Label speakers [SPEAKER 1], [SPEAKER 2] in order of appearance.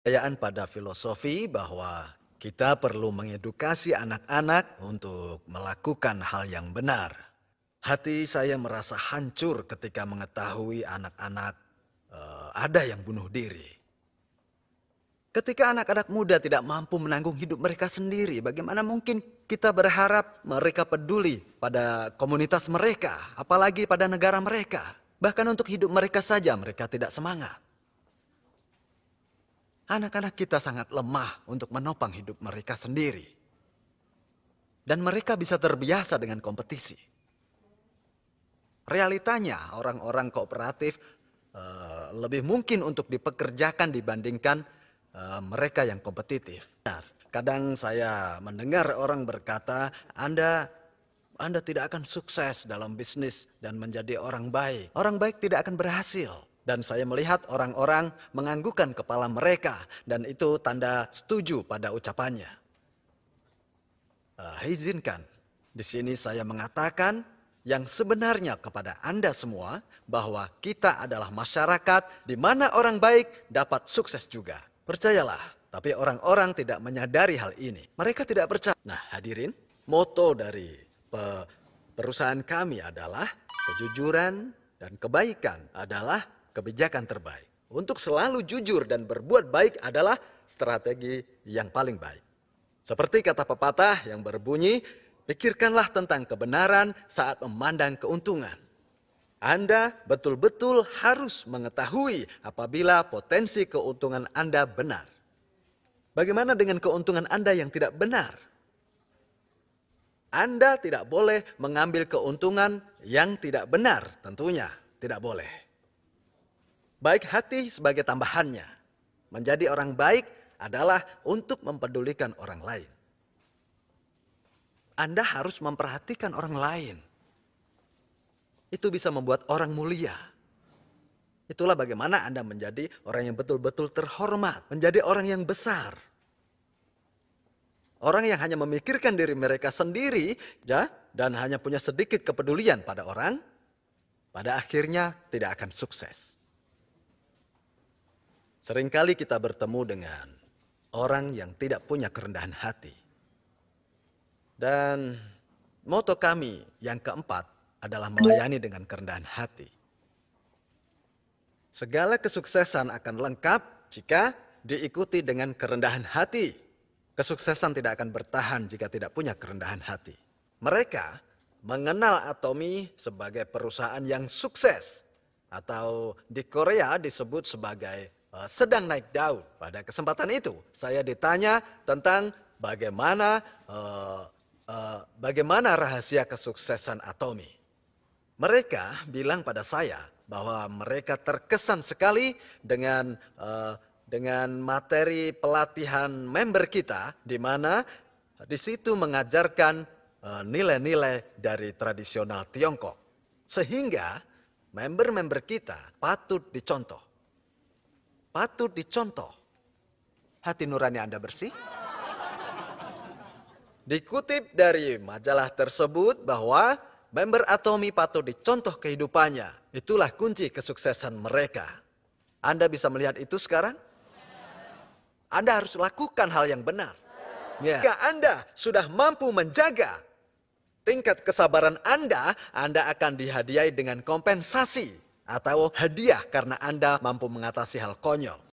[SPEAKER 1] Kepercayaan pada filosofi bahwa kita perlu mengedukasi anak-anak untuk melakukan hal yang benar. Hati saya merasa hancur ketika mengetahui anak-anak ada yang bunuh diri. Ketika anak-anak muda tidak mampu menanggung hidup mereka sendiri, bagaimana mungkin kita berharap mereka peduli pada komunitas mereka, apalagi pada negara mereka. Bahkan untuk hidup mereka saja mereka tidak semangat. Anak-anak kita sangat lemah untuk menopang hidup mereka sendiri. Dan mereka bisa terbiasa dengan kompetisi. Realitanya orang-orang kooperatif lebih mungkin untuk dipekerjakan dibandingkan mereka yang kompetitif. Kadang saya mendengar orang berkata, Anda tidak akan sukses dalam bisnis dan menjadi orang baik. Orang baik tidak akan berhasil. Dan saya melihat orang-orang menganggukkan kepala mereka. Dan itu tanda setuju pada ucapannya. Izinkan, di sini saya mengatakan yang sebenarnya kepada Anda semua bahwa kita adalah masyarakat di mana orang baik dapat sukses juga. Percayalah, tapi orang-orang tidak menyadari hal ini. Mereka tidak percaya. Nah, hadirin, moto dari perusahaan kami adalah kejujuran dan kebaikan adalah kebijakan terbaik. Untuk selalu jujur dan berbuat baik adalah strategi yang paling baik. Seperti kata pepatah yang berbunyi, pikirkanlah tentang kebenaran saat memandang keuntungan. Anda betul-betul harus mengetahui apabila potensi keuntungan Anda benar. Bagaimana dengan keuntungan Anda yang tidak benar? Anda tidak boleh mengambil keuntungan yang tidak benar, tentunya tidak boleh. Baik hati sebagai tambahannya. Menjadi orang baik adalah untuk mempedulikan orang lain. Anda harus memperhatikan orang lain. Itu bisa membuat orang mulia. Itulah bagaimana Anda menjadi orang yang betul-betul terhormat, menjadi orang yang besar. Orang yang hanya memikirkan diri mereka sendiri, ya, dan hanya punya sedikit kepedulian pada orang, pada akhirnya tidak akan sukses. Seringkali kita bertemu dengan orang yang tidak punya kerendahan hati. Dan moto kami yang keempat adalah melayani dengan kerendahan hati. Segala kesuksesan akan lengkap jika diikuti dengan kerendahan hati. Kesuksesan tidak akan bertahan jika tidak punya kerendahan hati. Mereka mengenal Atomy sebagai perusahaan yang sukses. Atau di Korea disebut sebagai sedang naik daun. Pada kesempatan itu saya ditanya tentang bagaimana rahasia kesuksesan Atomy. Mereka bilang pada saya bahwa mereka terkesan sekali dengan materi pelatihan member kita, di mana di situ mengajarkan nilai-nilai dari tradisional Tiongkok. Sehingga member-member kita patut dicontoh. Patut dicontoh. Hati nurani Anda bersih? Dikutip dari majalah tersebut bahwa member Atomy patut dicontoh kehidupannya. Itulah kunci kesuksesan mereka. Anda bisa melihat itu sekarang? Anda harus lakukan hal yang benar. Jika Anda sudah mampu menjaga tingkat kesabaran Anda akan dihadiahi dengan kompensasi atau hadiah karena Anda mampu mengatasi hal konyol.